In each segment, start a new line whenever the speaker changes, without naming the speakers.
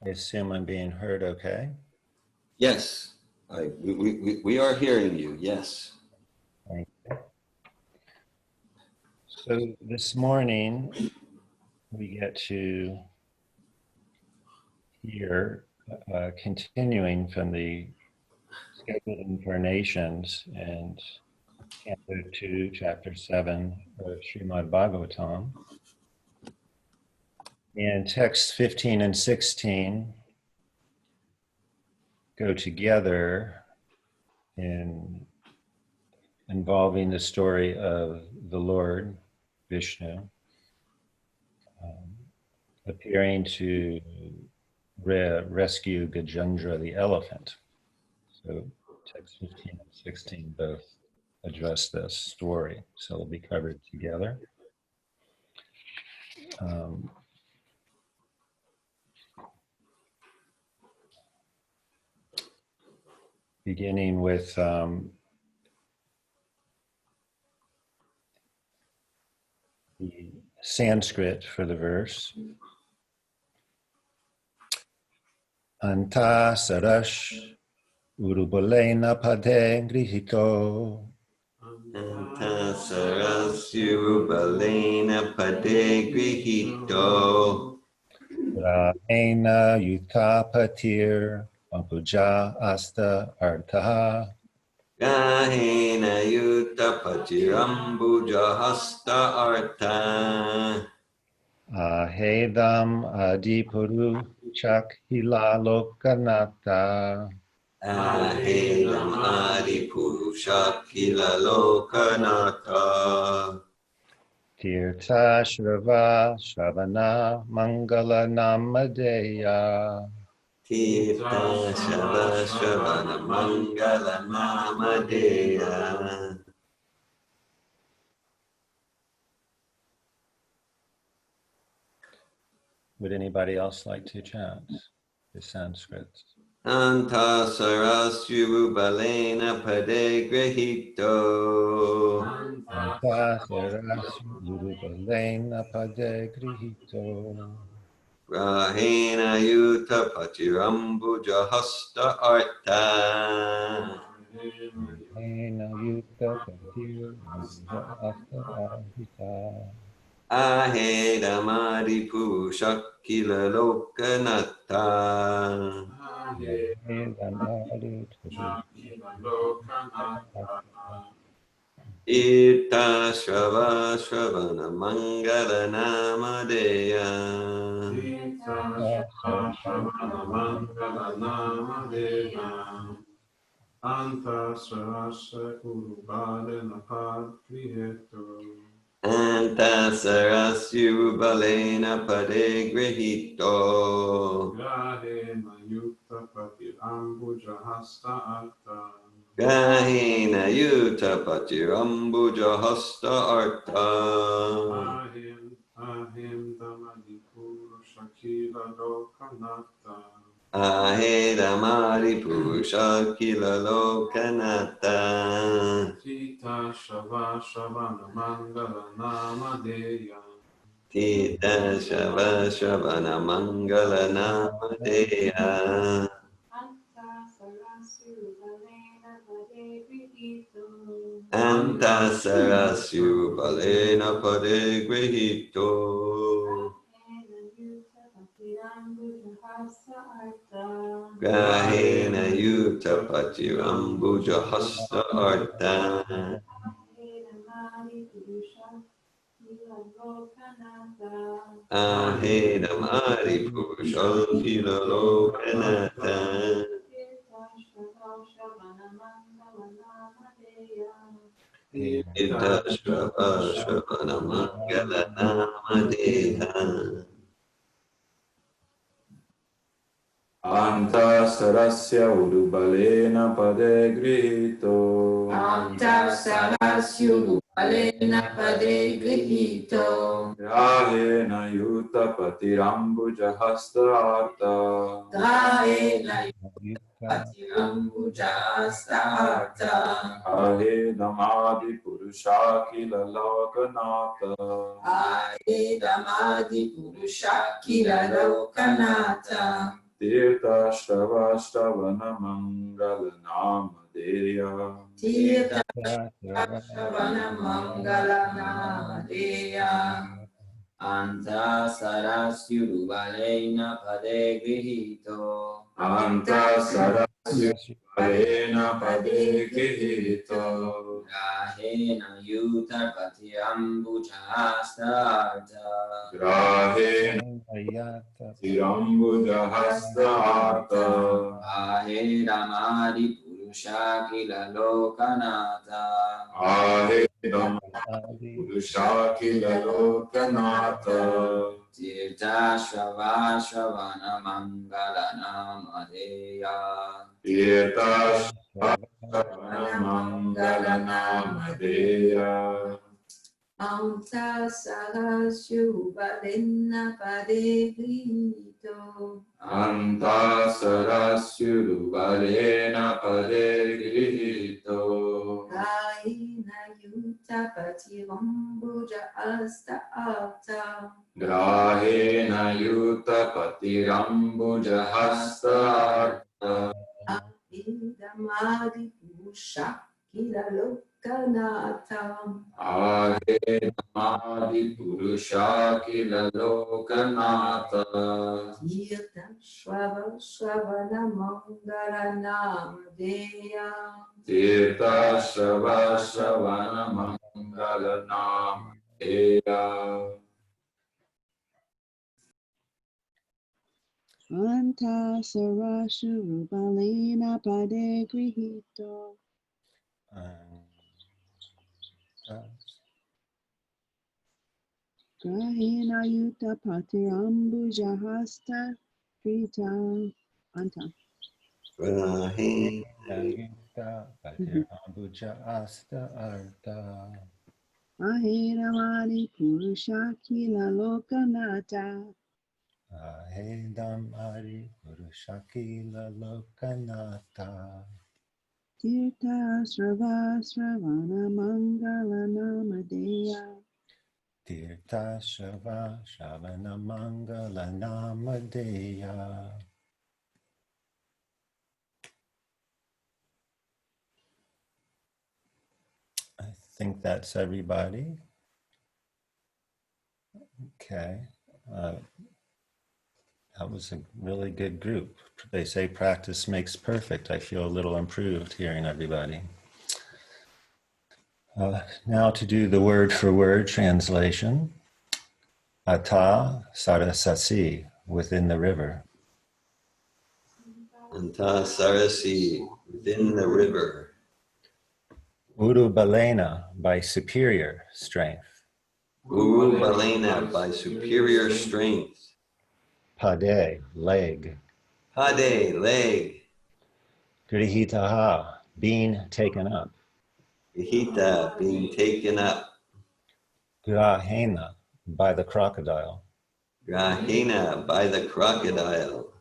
I assume I'm being heard okay?
Yes, we are hearing you, yes.
Thank you. So this morning, we get to hear, continuing from the scheduled incarnations and Canto 2, Chapter 7 of Srimad Bhagavatam. And texts 15 and 16 go together in involving the story of the Lord, Vishnu, appearing to rescue Gajendra the elephant. So text 15 and 16 both address this story, so they'll be covered together. Beginning with the Sanskrit for the verse. Anta sarash urubalena pade grihito.
Anta sarasyu balena pade grihito.
Rahena yutapatir ampuja asta artaha.
Gahena yuta patirambuja hasta arta.
Ahedam adipuru chakhila lokanata.
Ahedam adi purusha kila lokanata.
Tirtha Shrava Shravana Mangala Namadeya.
Tirtha Shava Shravana Mangala Namadeya.
Would anybody else like to chant the Sanskrit?
Anta sarasyu balena pade grihito.
Anta Sarasya Urubalena Pade Grihito.
Rahena yuta patirambuja hasta arta.
Ena Yukta Patir Asta Ahita.
Ahedamadi purusha kila lokanata.
Edam Adi
Ita Shava Shravana Mangala Namadeya.
Anta sarasya urubale napad kriheto.
Anta sarasyu balena pade grihito.
Grahe mayukta patir ambuja hasta arta.
Gahena yuta patirambuja hasta arta.
Ahim damadipuru shakila lokanata.
Ahedamadi purusha kila lokanata.
Tita shava shavana mangala namadeya.
Tita Shava Shavana Mangala Namadeya. Anta Sarasyu Balena Pade Grihito. Gahena Yuta Patirambuja Hasta Arta. Ahedam Adi Purushal Kila Lokanata. Ita Shava Shavana Mangala Namadeha.
Anta sarasya urubalena pade grihito.
Anta sarasya urubalena pade grihito.
Grahena yuta patirambuja hasta arta.
Grahena yuta patirambuja hasta arta.
Ahedamadi purusha kila lokanata.
Ahedamadi purusha kila lokanata.
Tirtha Shava Shravana Mangala Namadeya.
Tirtha Shravana Mangala Namadeya. Anta Sarasyuruvalena Pade Grihito.
Anta Sarasvalena Pade Gihito.
Grahena Yuta Patiambujastarta.
Grahena Tirambujahastata.
Ahe Ramadi Purusha Kila Lokanata.
Ahe Damadi Purushakila Lokanata.
Tirtha Shava Shravana Mangala Namadeya.
Tirtha Shravana Mangala Namadeya.
Anta Sarashuvalena Pade Grihito.
Anta Sarasyuruvalena Pade Grihito.
Kaina Yuta Patirambuja Asta Arta.
Grahena Yuta Patirambujahasta.
Ahidamadi Pusha Kila Lokanata.
Ahe Namadi Purushakila Lokanata.
Tirtha Shvava Shravana Mangala Namadeya.
Tirtha Shava Shravana Mangala Namadeya.
Anta Sarashurubalena Pade Grihito. Grahena Yuta Patiambujahasta Krita. Anta. Ahiramani Purushakila Lokanata.
Ahedam Ari Purushakila Lokanata.
Tirtha Srava Sravana Mangala Namadeya.
Tirtha Shava Shavana Mangala Namadeya. I think that's everybody. Okay. That was a really good group. They say practice makes perfect. I feel a little improved hearing everybody. Now to do the word for word translation. Ata Sarasasi, within the river.
Anta Sarasi, within the river.
Urubalena, by superior strength.
Uru Balena, by superior strength.
Pade, leg.
Pade, leg.
Grihitaha, being taken up.
Vihita, being taken up.
Grahena, by the crocodile.
Grahena, by the crocodile.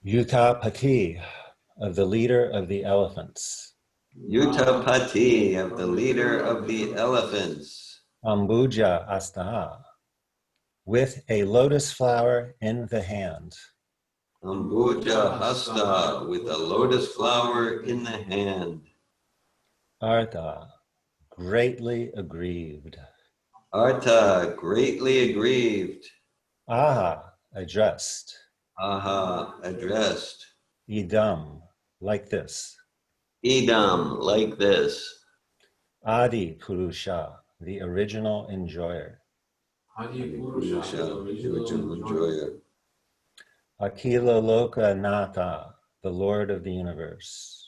Utapati, of the leader of the elephants.
Utapati, of the leader of the elephants.
Ambuja astaha, with a lotus flower in the hand.
Ambuja hasta, with a lotus flower in the hand.
Artha, greatly aggrieved.
Artha, greatly aggrieved.
Aha, addressed.
Aha, addressed.
Idam, like this.
Idam, like this.
Adi Purusha, the original enjoyer.
Purusha, the original enjoyer.
Akila Loka Nata, the Lord of the universe.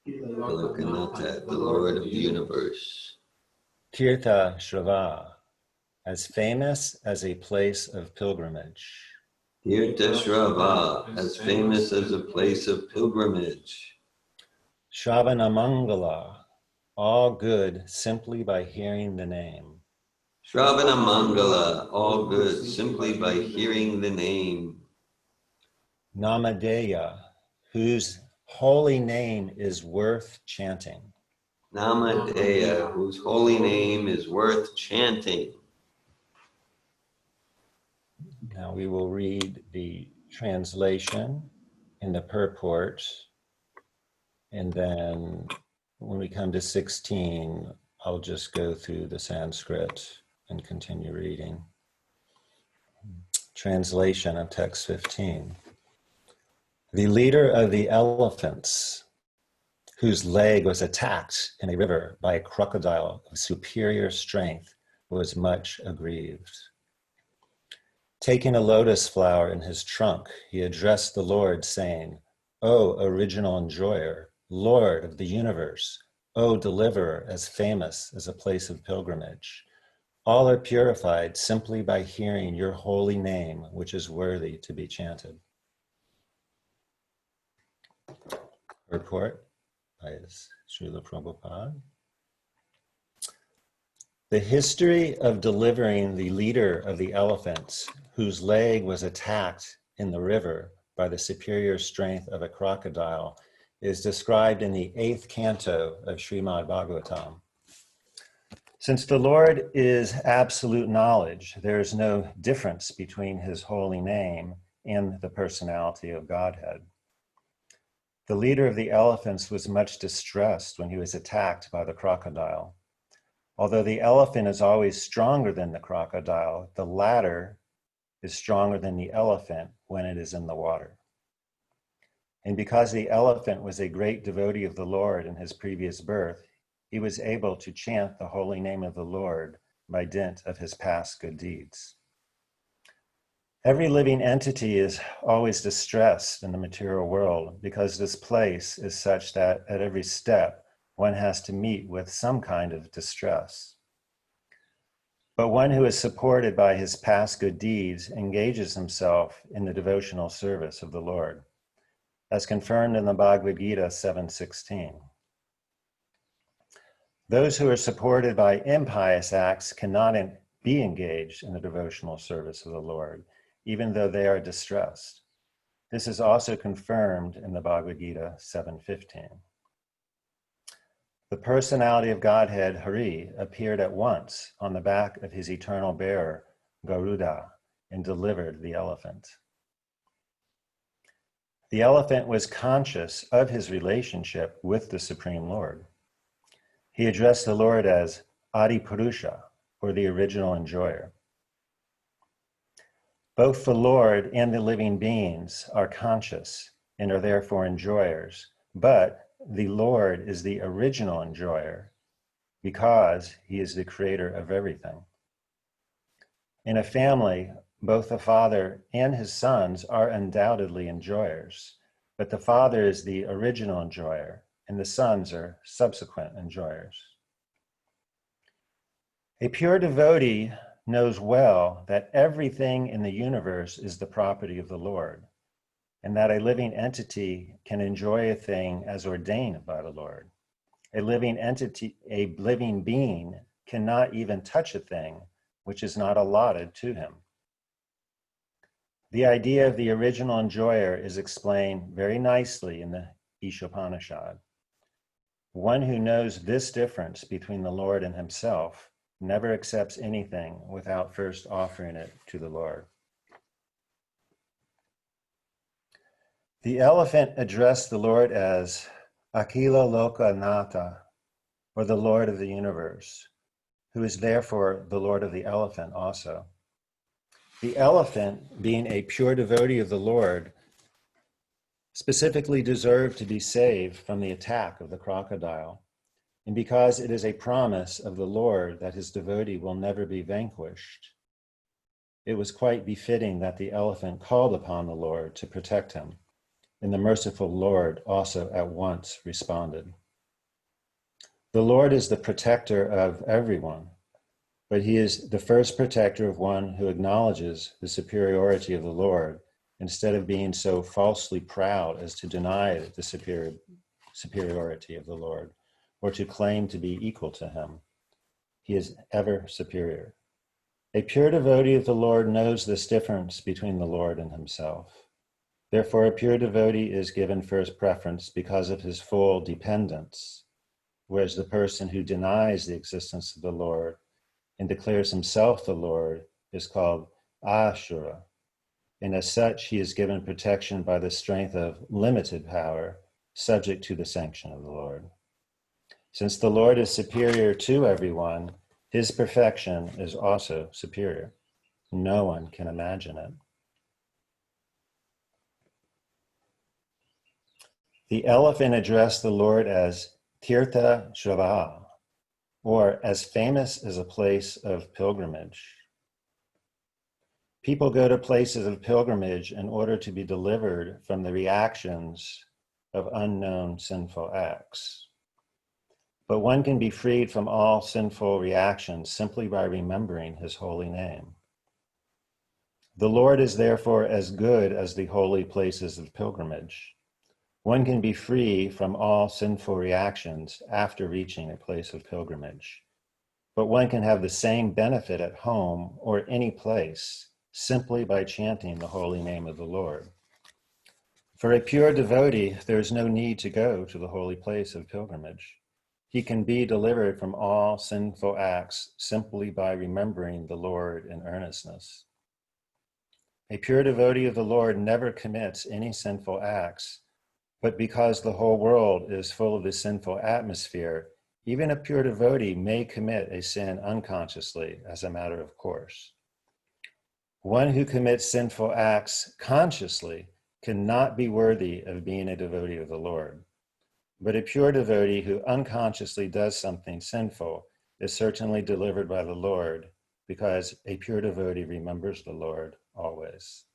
Lokanata, the Lord of the universe.
Tirtha Shrava, as famous as a place of pilgrimage.
Tirthashrava, as famous as a place of pilgrimage.
Shravana Mangala, all good simply by hearing the name.
Shravana Mangala, all good simply by hearing the name.
Namadeya, whose holy name is worth chanting.
Namadeya, whose holy name is worth chanting.
Now we will read the translation in the purport, and then when we come to 16, I'll just go through the Sanskrit and continue reading. Translation of text 15. The leader of the elephants, whose leg was attacked in a river by a crocodile of superior strength, was much aggrieved. Taking a lotus flower in his trunk, he addressed the Lord, saying, "O original enjoyer, Lord of the universe, O deliverer as famous as a place of pilgrimage, all are purified simply by hearing your holy name, which is worthy to be chanted." Report by Srila Prabhupada. The history of delivering the leader of the elephants, whose leg was attacked in the river by the superior strength of a crocodile, is described in the 8th canto of Srimad Bhagavatam. Since the Lord is absolute knowledge, there is no difference between his holy name and the personality of Godhead. The leader of the elephants was much distressed when he was attacked by the crocodile. Although the elephant is always stronger than the crocodile, the latter is stronger than the elephant when it is in the water. And because the elephant was a great devotee of the Lord in his previous birth, he was able to chant the holy name of the Lord by dint of his past good deeds. Every living entity is always distressed in the material world because this place is such that at every step, one has to meet with some kind of distress. But one who is supported by his past good deeds engages himself in the devotional service of the Lord, as confirmed in the Bhagavad Gita 7:16. Those who are supported by impious acts cannot be engaged in the devotional service of the Lord, even though they are distressed. This is also confirmed in the Bhagavad Gita 7:15. The personality of Godhead, Hari, appeared at once on the back of his eternal bearer, Garuda, and delivered the elephant. The elephant was conscious of his relationship with the Supreme Lord. He addressed the Lord as Adi Purusha, or the original enjoyer. Both the Lord and the living beings are conscious and are therefore enjoyers, but the Lord is the original enjoyer because he is the creator of everything. In a family, both the father and his sons are undoubtedly enjoyers, but the father is the original enjoyer and the sons are subsequent enjoyers. A pure devotee knows well that everything in the universe is the property of the Lord, and that a living entity can enjoy a thing as ordained by the Lord. A living entity, a living being, cannot even touch a thing which is not allotted to him. The idea of the original enjoyer is explained very nicely in the Ishopanishad. One who knows this difference between the Lord and himself never accepts anything without first offering it to the Lord. The elephant addressed the Lord as Akila Loka Nata, or the Lord of the universe, who is therefore the Lord of the elephant also. The elephant, being a pure devotee of the Lord, specifically deserved to be saved from the attack of the crocodile. And because it is a promise of the Lord that his devotee will never be vanquished, it was quite befitting that the elephant called upon the Lord to protect him. And the merciful Lord also at once responded. The Lord is the protector of everyone, but he is the first protector of one who acknowledges the superiority of the Lord instead of being so falsely proud as to deny the superiority of the Lord or to claim to be equal to him. He is ever superior. A pure devotee of the Lord knows this difference between the Lord and himself. Therefore, a pure devotee is given first preference because of his full dependence, whereas the person who denies the existence of the Lord and declares himself the Lord is called Ashura, and as such, he is given protection by the strength of limited power, subject to the sanction of the Lord. Since the Lord is superior to everyone, his perfection is also superior. No one can imagine it. The elephant addressed the Lord as Tirtha Shravah, or as famous as a place of pilgrimage. People go to places of pilgrimage in order to be delivered from the reactions of unknown sinful acts. But one can be freed from all sinful reactions simply by remembering his holy name. The Lord is therefore as good as the holy places of pilgrimage. One can be free from all sinful reactions after reaching a place of pilgrimage. But one can have the same benefit at home or any place simply by chanting the holy name of the Lord. For a pure devotee, there is no need to go to the holy place of pilgrimage. He can be delivered from all sinful acts simply by remembering the Lord in earnestness. A pure devotee of the Lord never commits any sinful acts, but because the whole world is full of this sinful atmosphere, even a pure devotee may commit a sin unconsciously as a matter of course. One who commits sinful acts consciously cannot be worthy of being a devotee of the Lord. But a pure devotee who unconsciously does something sinful is certainly delivered by the Lord, because a pure devotee remembers the Lord always.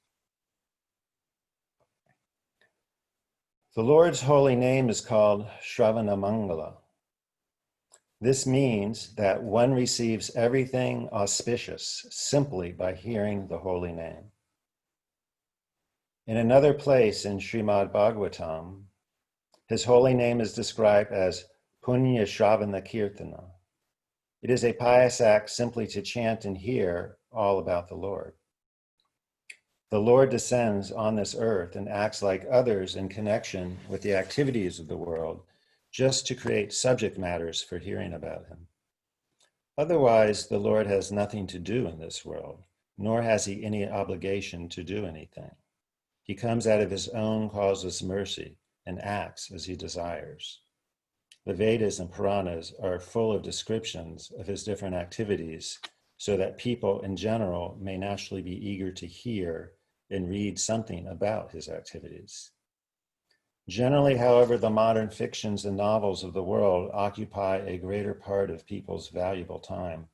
The Lord's holy name is called Shravana Mangala. This means that one receives everything auspicious simply by hearing the holy name. In another place in Srimad Bhagavatam, his holy name is described as Punya Shravana Kirtana. It is a pious act simply to chant and hear all about the Lord. The Lord descends on this earth and acts like others in connection with the activities of the world, just to create subject matters for hearing about him. Otherwise, the Lord has nothing to do in this world, nor has he any obligation to do anything. He comes out of his own causeless mercy and acts as he desires. The Vedas and Puranas are full of descriptions of his different activities, so that people in general may naturally be eager to hear and read something about his activities. Generally, however, the modern fictions and novels of the world occupy a greater part of people's valuable time.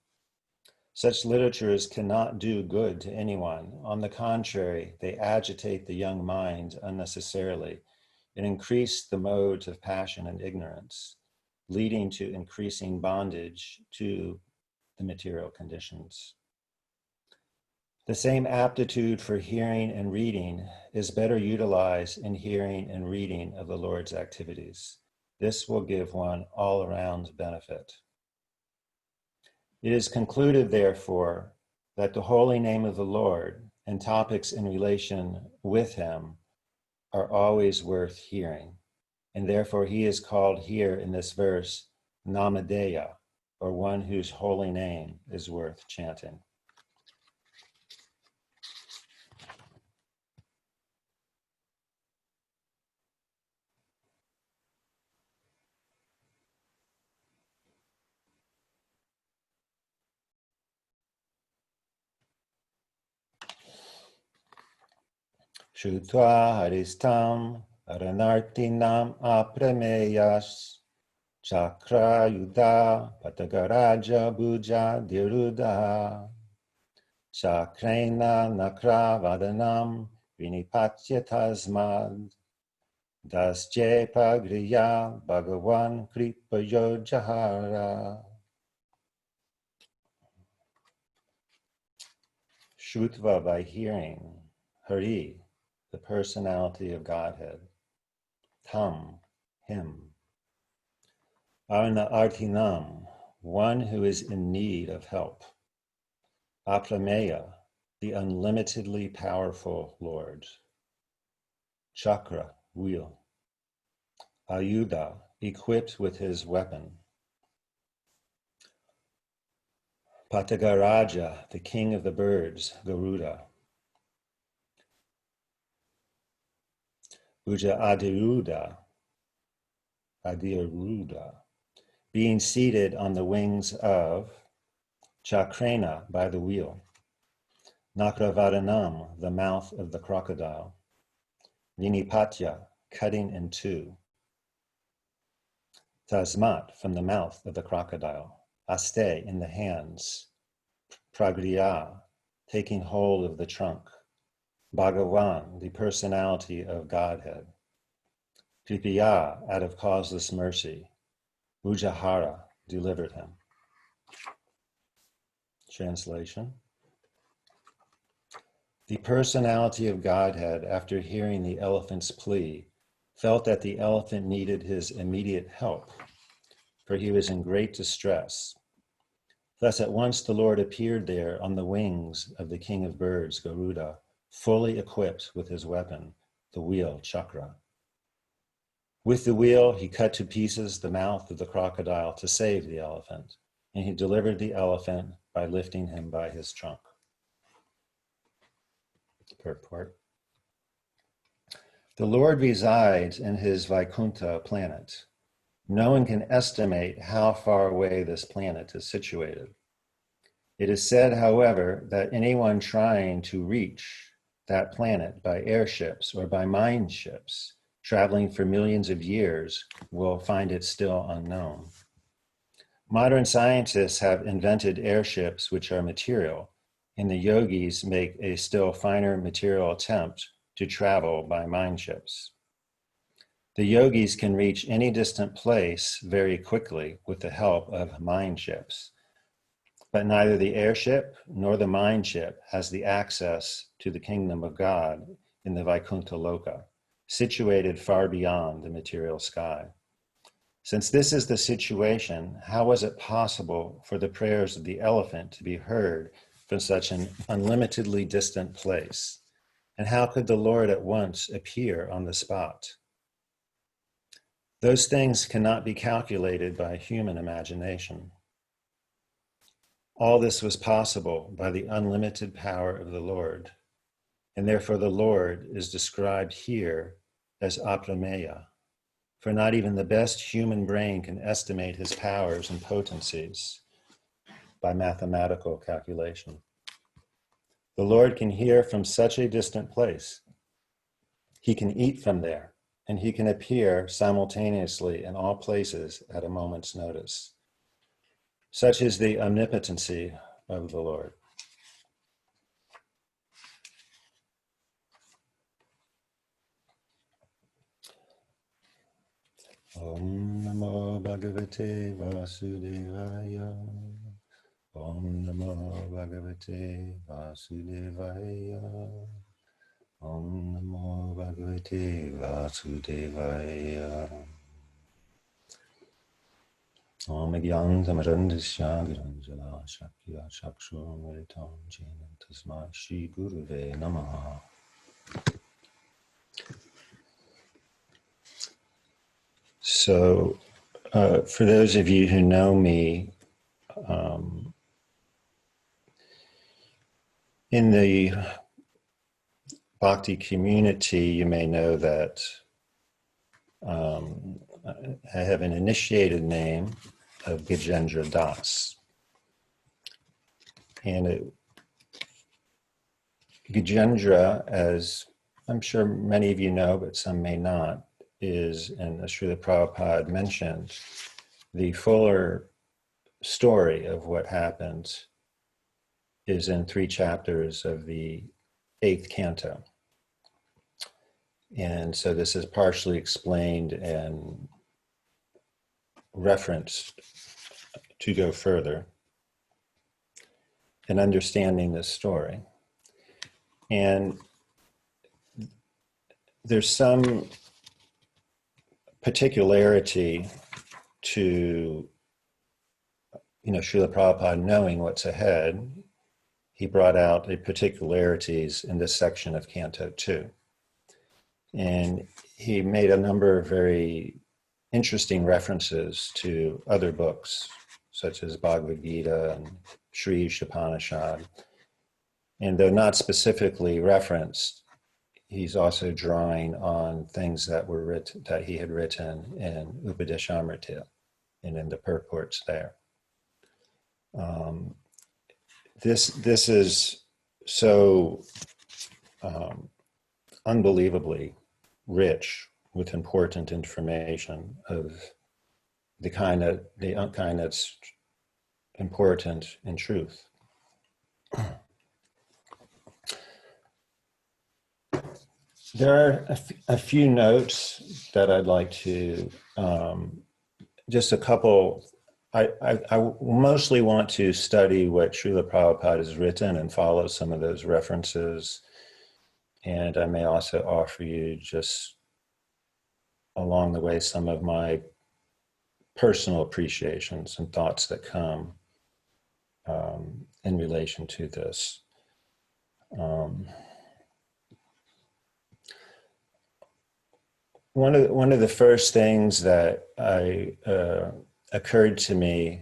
Such literatures cannot do good to anyone. On the contrary, they agitate the young mind unnecessarily and increase the modes of passion and ignorance, leading to increasing bondage to the material conditions. The same aptitude for hearing and reading is better utilized in hearing and reading of the Lord's activities. This will give one all-around benefit. It is concluded, therefore, that the holy name of the Lord and topics in relation with him are always worth hearing, and therefore he is called here in this verse Namadeya, or one whose holy name is worth chanting. Shutva haristam aranartinam apremeyas chakra yuddha patagaraja bhuja diruddha chakrena nakra vadanam vinipatya tasmad dasje pagriya bhagavan kripayo jahara. Shrutva, by hearing, Hari, the personality of Godhead, Tam, him, Arna Artinam, one who is in need of help, Aprameya, the unlimitedly powerful Lord, Chakra, wheel, Ayuda, equipped with his weapon, Patagaraja, the king of the birds, Garuda, Uja Adiruda, being seated on the wings of Chakrena by the wheel, Nakravadanam, the mouth of the crocodile, Vinipatya, cutting in two, Tasmat, from the mouth of the crocodile, Aste, in the hands, Pragriya, taking hold of the trunk, Bhagavan, the personality of Godhead, Kripiya, out of causeless mercy, Ujahara, delivered him. Translation. The personality of Godhead, after hearing the elephant's plea, felt that the elephant needed his immediate help, for he was in great distress. Thus at once the Lord appeared there on the wings of the king of birds, Garuda, fully equipped with his weapon, the wheel, Chakra. With the wheel, he cut to pieces the mouth of the crocodile to save the elephant, and he delivered the elephant by lifting him by his trunk. Purport. The Lord resides in his Vaikuntha planet. No one can estimate how far away this planet is situated. It is said, however, that anyone trying to reach that planet by airships or by mine ships, traveling for millions of years, will find it still unknown. Modern scientists have invented airships which are material, and the yogis make a still finer material attempt to travel by mine ships. The yogis can reach any distant place very quickly with the help of mine ships, but neither the airship nor the mine ship has the access to the kingdom of God in the Vaikuntha Loka, situated far beyond the material sky. Since this is the situation, how was it possible for the prayers of the elephant to be heard from such an unlimitedly distant place? And how could the Lord at once appear on the spot? Those things cannot be calculated by human imagination. All this was possible by the unlimited power of the Lord, and therefore the Lord is described here as Aprameya, for not even the best human brain can estimate his powers and potencies by mathematical calculation. The Lord can hear from such a distant place. He can eat from there, and he can appear simultaneously in all places at a moment's notice. Such is the omnipotency of the Lord. Om Namo Bhagavate Vasudevaya. Om Namo Bhagavate Vasudevaya. Om Namo Bhagavate Vasudevaya. Om Gyantamarandasya Giranjala Shakya Chakshur Meritam Jena Tasma Shri Guruve Namaha. So, for those of you who know me, in the Bhakti community, you may know that I have an initiated name of Gajendra Das. And Gajendra, as I'm sure many of you know, but some may not, is, and as Srila Prabhupada mentioned, the fuller story of what happened is in 3 chapters of the 8th canto. And so this is partially explained and referenced to go further in understanding this story. And there's some particularity to, Srila Prabhupada knowing what's ahead. He brought out the particularities in this section of Canto 2. And he made a number of very interesting references to other books, such as Bhagavad Gita and Sri Upanishad. And though not specifically referenced, he's also drawing on things that were written, that he had written in Upadeshamrita and in the purports there. This is so unbelievably rich with important information of the kind that's important in truth. There are a few notes that I'd like to, just a couple. I mostly want to study what Srila Prabhupada has written and follow some of those references. And I may also offer you just along the way some of my personal appreciations and thoughts that come in relation to this. One of the first things that occurred to me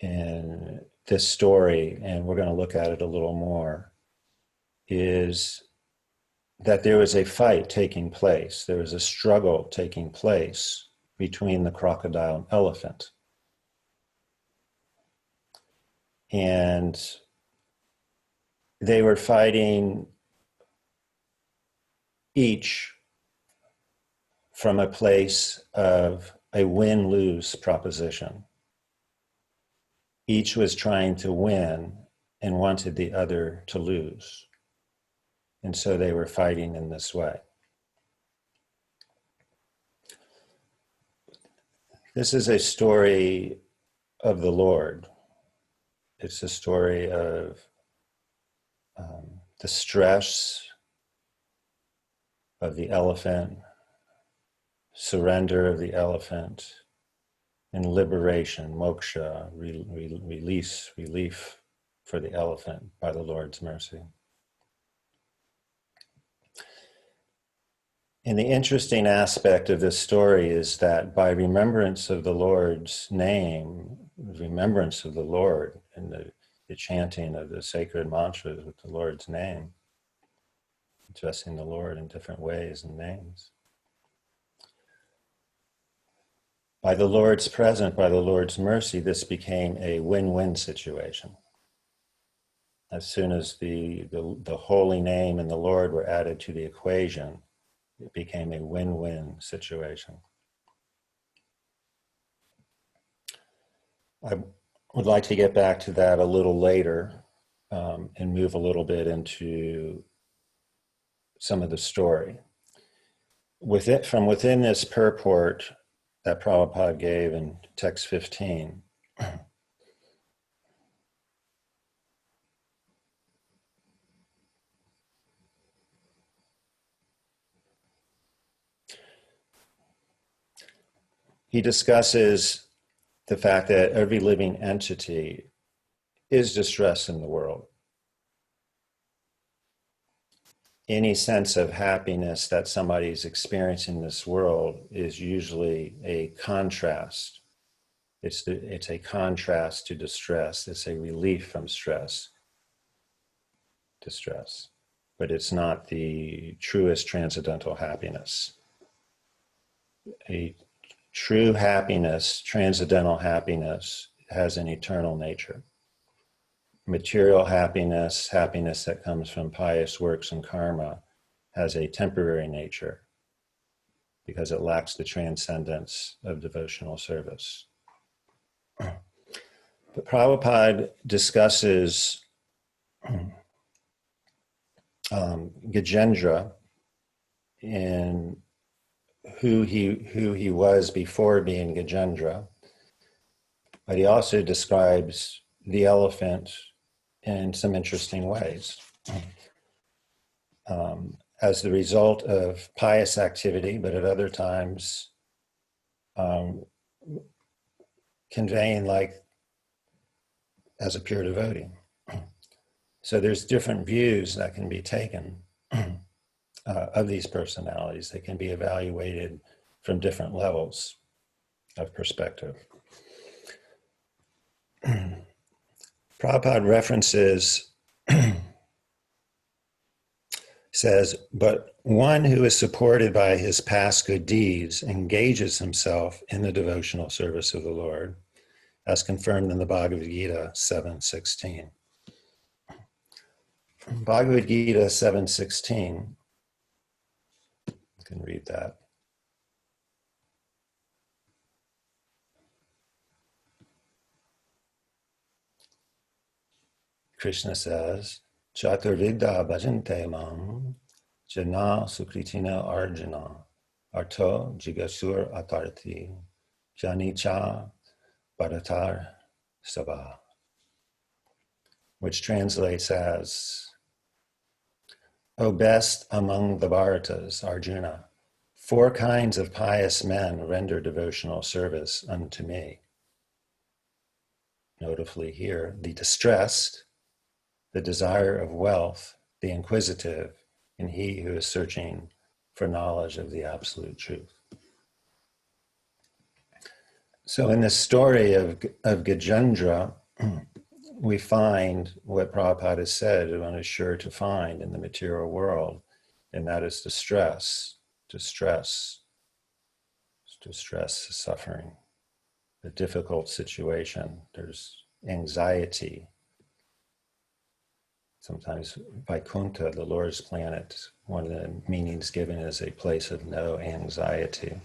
in this story, and we're going to look at it a little more, is that there was a fight taking place. There was a struggle taking place between the crocodile and elephant. And they were fighting each from a place of a win-lose proposition. Each was trying to win and wanted the other to lose. And so they were fighting in this way. This is a story of the Lord. It's a story of the stress of the elephant, surrender of the elephant, and liberation, moksha, relief for the elephant by the Lord's mercy. And the interesting aspect of this story is that by remembrance of the Lord's name, remembrance of the Lord, and the chanting of the sacred mantras with the Lord's name, addressing the Lord in different ways and names. By the Lord's presence, by the Lord's mercy, this became a win-win situation. As soon as the holy name and the Lord were added to the equation, it became a win-win situation. I would like to get back to that a little later and move a little bit into some of the story. From within this purport that Prabhupada gave in text 15, he discusses the fact that every living entity is distressed in the world. Any sense of happiness that somebody's experiencing in this world is usually a contrast. It's a contrast to distress. It's a relief from distress. But it's not the truest transcendental happiness. A true happiness, transcendental happiness, has an eternal nature. Material happiness, happiness that comes from pious works and karma, has a temporary nature because it lacks the transcendence of devotional service. But Prabhupada discusses Gajendra in who he was before being Gajendra, but he also describes the elephant in some interesting ways. As the result of pious activity, but at other times conveying like as a pure devotee. So there's different views that can be taken of these personalities. They can be evaluated from different levels of perspective. Prabhupada references says, but one who is supported by his past good deeds engages himself in the devotional service of the Lord, as confirmed in the Bhagavad Gita 7:16. Bhagavad Gita 7:16, you can read that. Krishna says, Chaturvidha bhajante mam, jana sukritina arjuna, arto jigasur atarthi, janicha bharatar sabha, which translates as, O best among the Bharatas, Arjuna, 4 kinds of pious men render devotional service unto me. Notably here, the distressed, the desire of wealth, the inquisitive, and he who is searching for knowledge of the absolute truth. So in this story of Gajendra, we find what Prabhupada has said one is sure to find in the material world, and that is distress, suffering, a difficult situation. There's anxiety. Sometimes Vaikuntha, the Lord's planet, one of the meanings given is a place of no anxiety.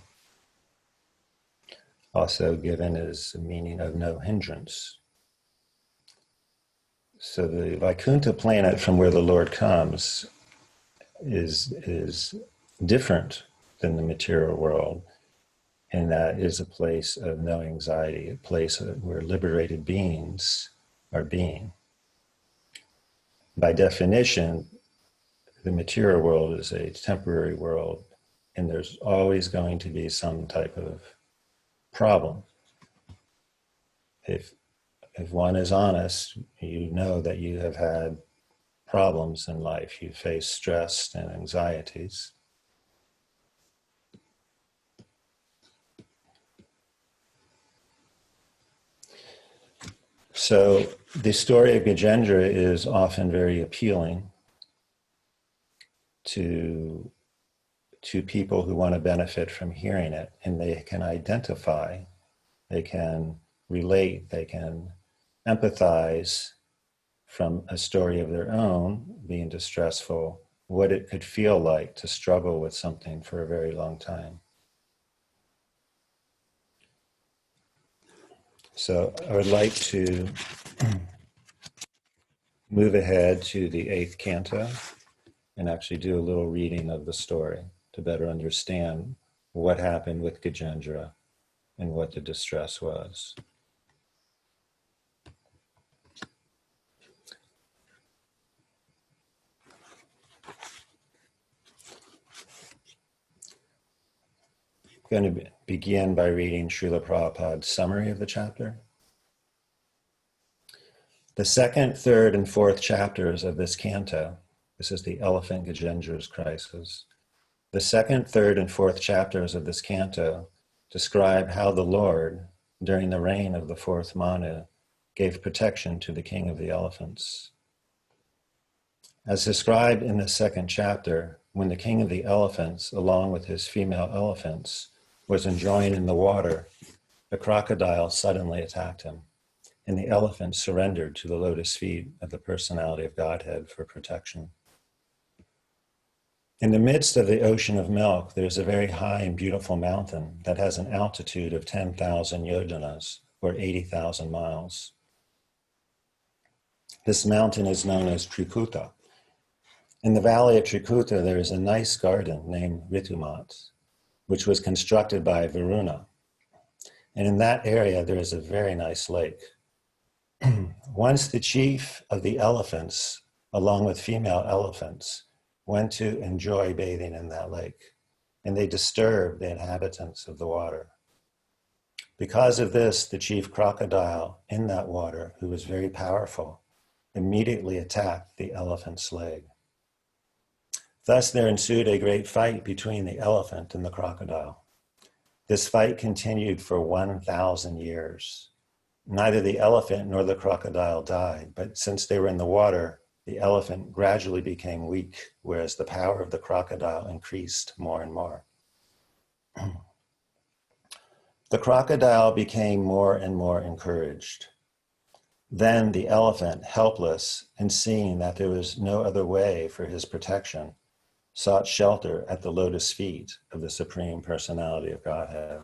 Also given as a meaning of no hindrance. So the Vaikuntha planet from where the Lord comes is different than the material world, and that is a place of no anxiety, a place where liberated beings are being. By definition, the material world is a temporary world, and there's always going to be some type of problem. If one is honest, you know that you have had problems in life. You face stress and anxieties. So the story of Gajendra is often very appealing to people who want to benefit from hearing it, and they can identify, they can relate, they can empathize from a story of their own, being distressful, what it could feel like to struggle with something for a very long time. So I would like to move ahead to the 8th canto and actually do a little reading of the story to better understand what happened with Gajendra and what the distress was. I'm going to begin by reading Srila Prabhupada's summary of the chapter. The 2nd, 3rd, and 4th chapters of this canto, this is the Elephant Gajendra's crisis. The 2nd, 3rd, and 4th chapters of this canto describe how the Lord, during the reign of the 4th Manu, gave protection to the king of the elephants. As described in the 2nd chapter, when the king of the elephants, along with his female elephants, was enjoying in the water, a crocodile suddenly attacked him, and the elephant surrendered to the lotus feet of the personality of Godhead for protection. In the midst of the ocean of milk, there's a very high and beautiful mountain that has an altitude of 10,000 yojanas, or 80,000 miles. This mountain is known as Trikuta. In the valley of Trikuta, there is a nice garden named Ritumat, which was constructed by Varuna. And in that area, there is a very nice lake. Once the chief of the elephants, along with female elephants, went to enjoy bathing in that lake, and they disturbed the inhabitants of the water. Because of this, the chief crocodile in that water, who was very powerful, immediately attacked the elephant's leg. Thus there ensued a great fight between the elephant and the crocodile. This fight continued for 1,000 years. Neither the elephant nor the crocodile died, but since they were in the water, the elephant gradually became weak, whereas the power of the crocodile increased more and more. The crocodile became more and more encouraged. Then the elephant, helpless and seeing that there was no other way for his protection, sought shelter at the lotus feet of the Supreme Personality of Godhead.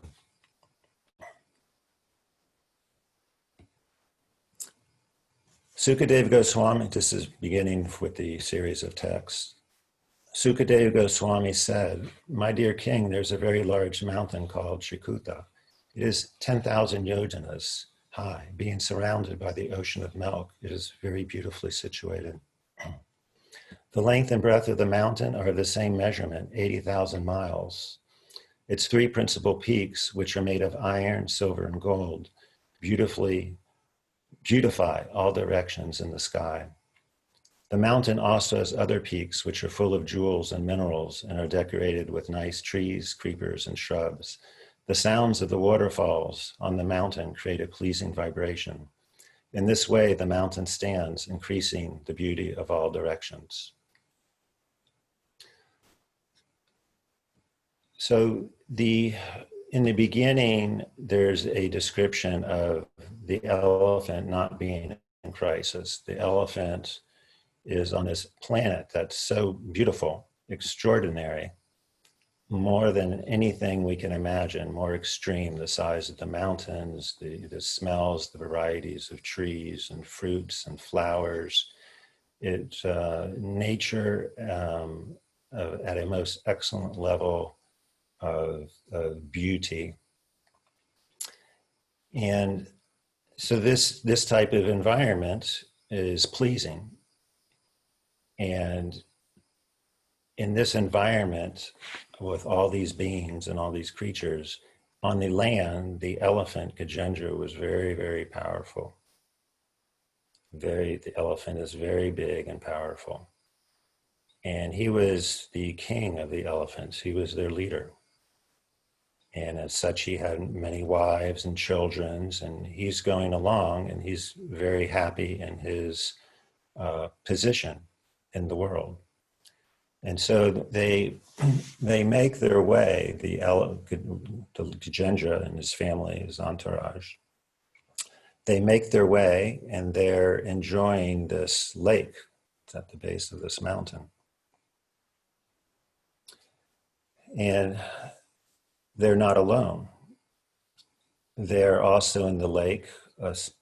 Sukadeva Goswami, this is beginning with the series of texts. Sukadeva Goswami said, "My dear king, there's a very large mountain called Shikuta. It is 10,000 yojanas high, being surrounded by the ocean of milk. It is very beautifully situated. The length and breadth of the mountain are the same measurement, 80,000 miles. Its three principal peaks, which are made of iron, silver, and gold, beautify all directions in the sky. The mountain also has other peaks, which are full of jewels and minerals and are decorated with nice trees, creepers, and shrubs. The sounds of the waterfalls on the mountain create a pleasing vibration. In this way, the mountain stands, increasing the beauty of all directions." So in the beginning, there's a description of the elephant not being in crisis. The elephant is on this planet that's so beautiful, extraordinary, more than anything we can imagine, more extreme, the size of the mountains, the smells, the varieties of trees and fruits and flowers. It's nature at a most excellent level of beauty. And so this type of environment is pleasing. And in this environment, with all these beings and all these creatures, on the land, the elephant, Gajendra, was very, very powerful. The elephant is very big and powerful. And he was the king of the elephants. He was their leader. And as such, he had many wives and children, and he's going along and he's very happy in his position in the world. And so they make their way, the Gajendra and his family, his entourage, they make their way and they're enjoying this lake. It's at the base of this mountain. And they're not alone. They're also in the lake,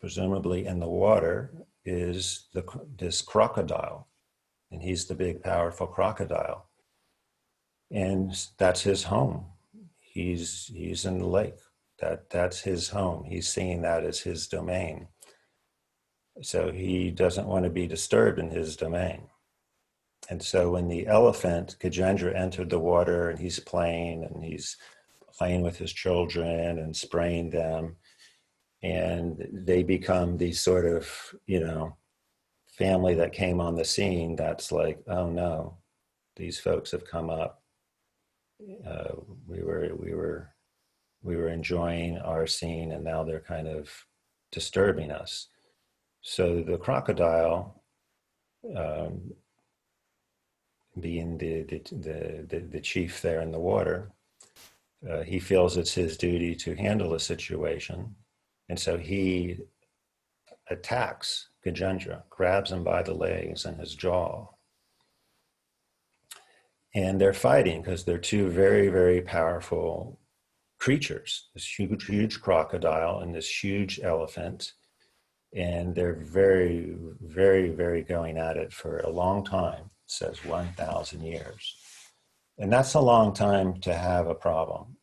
presumably in the water, is this crocodile. And he's the big, powerful crocodile. And that's his home. He's in the lake. That's his home. He's seeing that as his domain. So he doesn't want to be disturbed in his domain. And so when the elephant, Gajendra, entered the water and he's playing with his children and spraying them, and they become these sort of, family that came on the scene that's like, oh no, these folks have come up. We were enjoying our scene and now they're kind of disturbing us. So the crocodile, being the chief there in the water, he feels it's his duty to handle the situation. And so he attacks Gajendra, grabs him by the legs and his jaw. And they're fighting because they're two very, very powerful creatures, this huge, huge crocodile and this huge elephant. And they're very, very, very going at it for a long time. It says 1,000 years. And that's a long time to have a problem.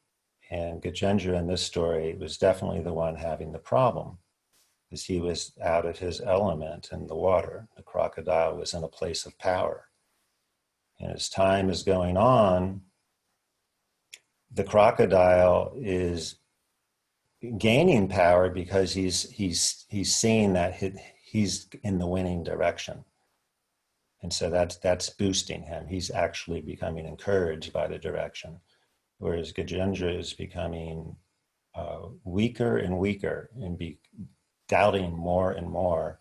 And Gajendra in this story was definitely the one having the problem, because he was out of his element in the water. The crocodile was in a place of power. And as time is going on, the crocodile is gaining power because he's seeing that he's in the winning direction. And so that's boosting him. He's actually becoming encouraged by the direction. Whereas Gajendra is becoming weaker and weaker and doubting more and more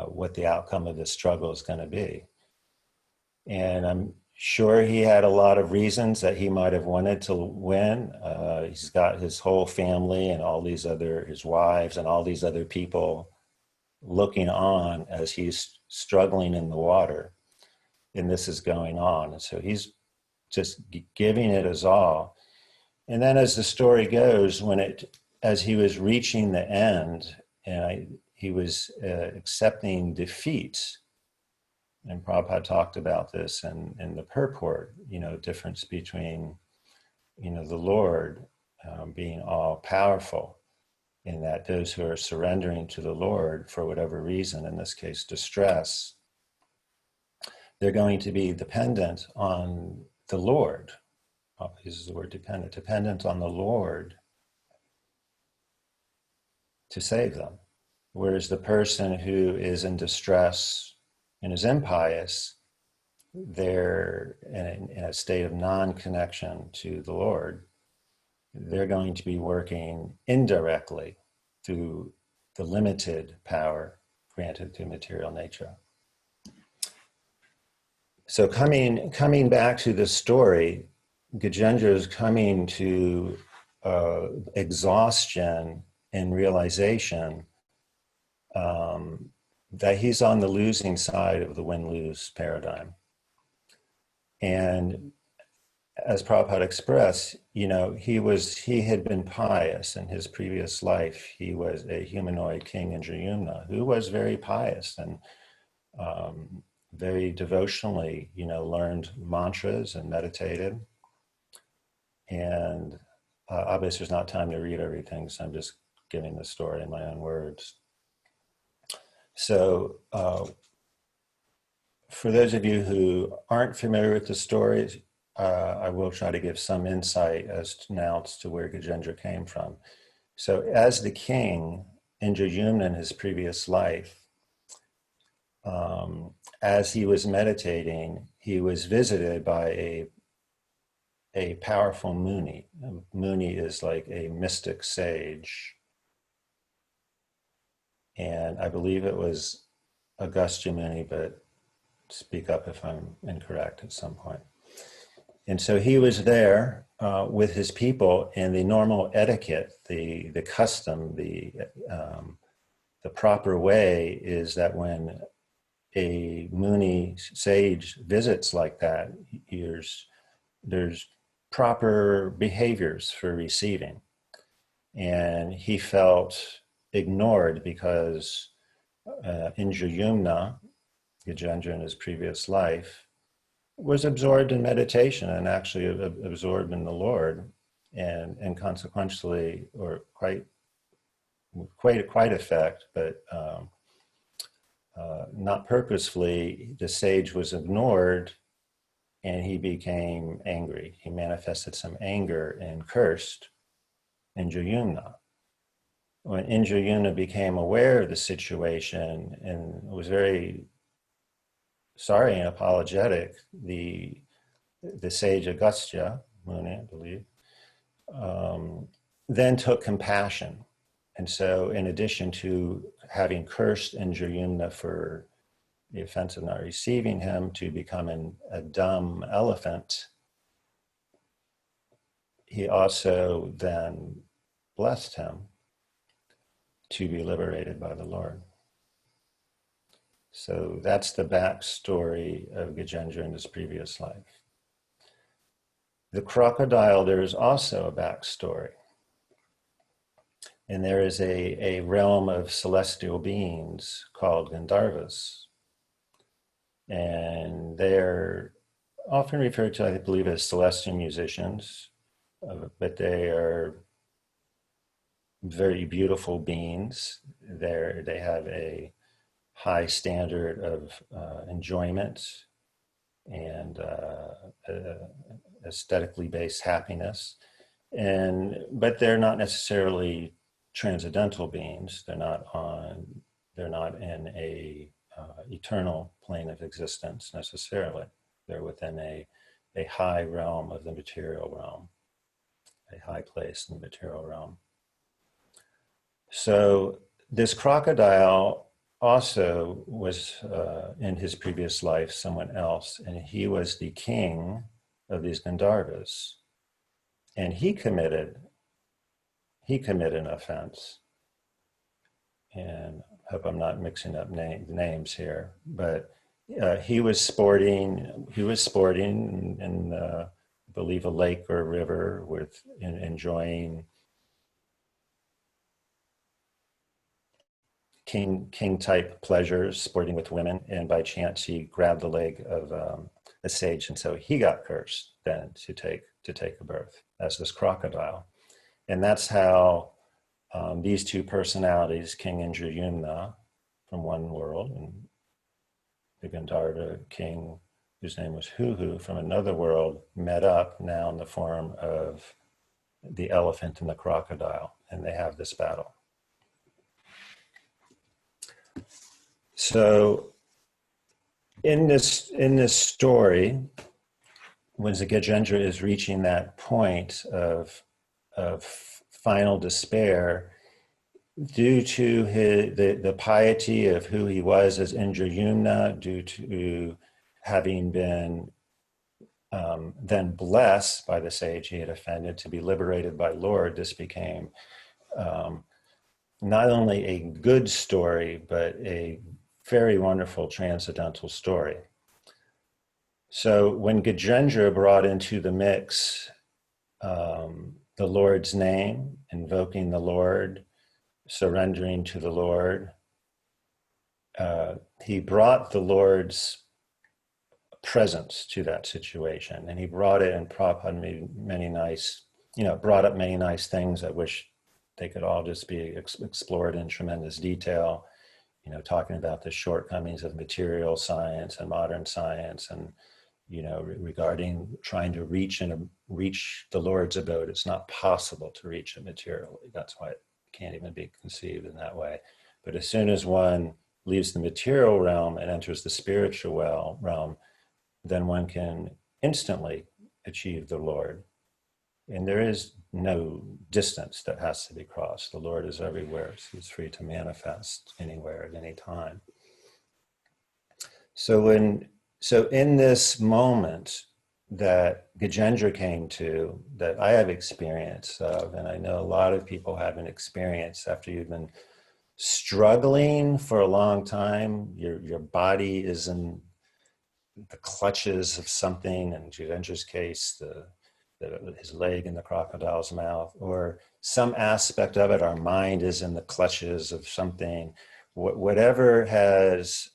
what the outcome of this struggle is going to be. And I'm sure he had a lot of reasons that he might have wanted to win. He's got his whole family and all these other, his wives and all these other people looking on as he's struggling in the water. And this is going on. And so he's just giving it his all. And then as the story goes, as he was reaching the end, and he was accepting defeat, and Prabhupada talked about this in the purport, difference between, the Lord being all powerful, in that those who are surrendering to the Lord for whatever reason, in this case, distress, they're going to be dependent on the Lord. Prabhupada uses the word dependent on the Lord to save them. Whereas the person who is in distress and is impious, they're in a state of non-connection to the Lord. They're going to be working indirectly through the limited power granted through material nature. So coming back to the story, Gajendra is coming to exhaustion and realization that he's on the losing side of the win-lose paradigm. And as Prabhupada expressed, he had been pious in his previous life. He was a humanoid king in Jayumna who was very pious and very devotionally, learned mantras and meditated. And obviously there's not time to read everything, so I'm just giving the story in my own words. So for those of you who aren't familiar with the stories, I will try to give some insight as to where Gajendra came from. So as the king in Jayumna in his previous life, as he was meditating, he was visited by a powerful Muni. Muni is like a mystic sage. And I believe it was Agastya Muni, but speak up if I'm incorrect at some point. And so he was there with his people, and the normal etiquette, the custom, the proper way is that when a Muni sage visits like that, there's proper behaviors for receiving. And he felt ignored because in Jayumna, Gajendra in his previous life was absorbed in meditation and actually absorbed in the Lord, and consequently, or quite effect, but not purposefully, the sage was ignored, and he became angry. He manifested some anger and cursed in Jayumna. When Indrayuna became aware of the situation and was very sorry and apologetic, the sage Agastya Muni, I believe, then took compassion. And so in addition to having cursed Indrayuna for the offense of not receiving him to becoming a dumb elephant, he also then blessed him to be liberated by the Lord. So that's the backstory of Gajendra in his previous life. The crocodile, there is also a backstory. And there is a realm of celestial beings called Gandharvas. And they're often referred to, I believe, as celestial musicians, but they are very beautiful beings. They have a high standard of enjoyment and aesthetically based happiness, but they're not necessarily transcendental beings. They're not in a eternal plane of existence necessarily. They're within a high realm of the material realm, a high place in the material realm. So this crocodile also was in his previous life someone else, and he was the king of these Gandharvas, and he committed an offense. And I hope I'm not mixing up names here, but he was sporting in I believe a lake or a river with enjoying king type pleasures, sporting with women, and by chance he grabbed the leg of a sage, and so he got cursed then to take a birth as this crocodile, and that's how these two personalities, King Indrayumna from one world, and the Gandharva king, whose name was Huhu, from another world, met up now in the form of the elephant and the crocodile, and they have this battle. So in this story, when Gajendra is reaching that point of final despair, due to the piety of who he was as Indrayumna, due to having been then blessed by the sage he had offended to be liberated by Lord, this became not only a good story, but a very wonderful transcendental story. So when Gajendra brought into the mix the Lord's name, invoking the Lord, surrendering to the Lord, he brought the Lord's presence to that situation, and he brought it, and Prabhupada made many nice, brought up many nice things. I wish they could all just be explored in tremendous detail, talking about the shortcomings of material science and modern science, and regarding trying to reach the Lord's abode. It's not possible to reach it materially. That's why it can't even be conceived in that way. But as soon as one leaves the material realm and enters the spiritual realm, then one can instantly achieve the Lord. And there is no distance that has to be crossed. The Lord is everywhere, so he's free to manifest anywhere at any time. So in this moment that Gajendra came to, that I have experience of, and I know a lot of people have an experience after you've been struggling for a long time, your body is in the clutches of something, in Gajendra's case, his leg in the crocodile's mouth, or some aspect of it, our mind is in the clutches of something, whatever has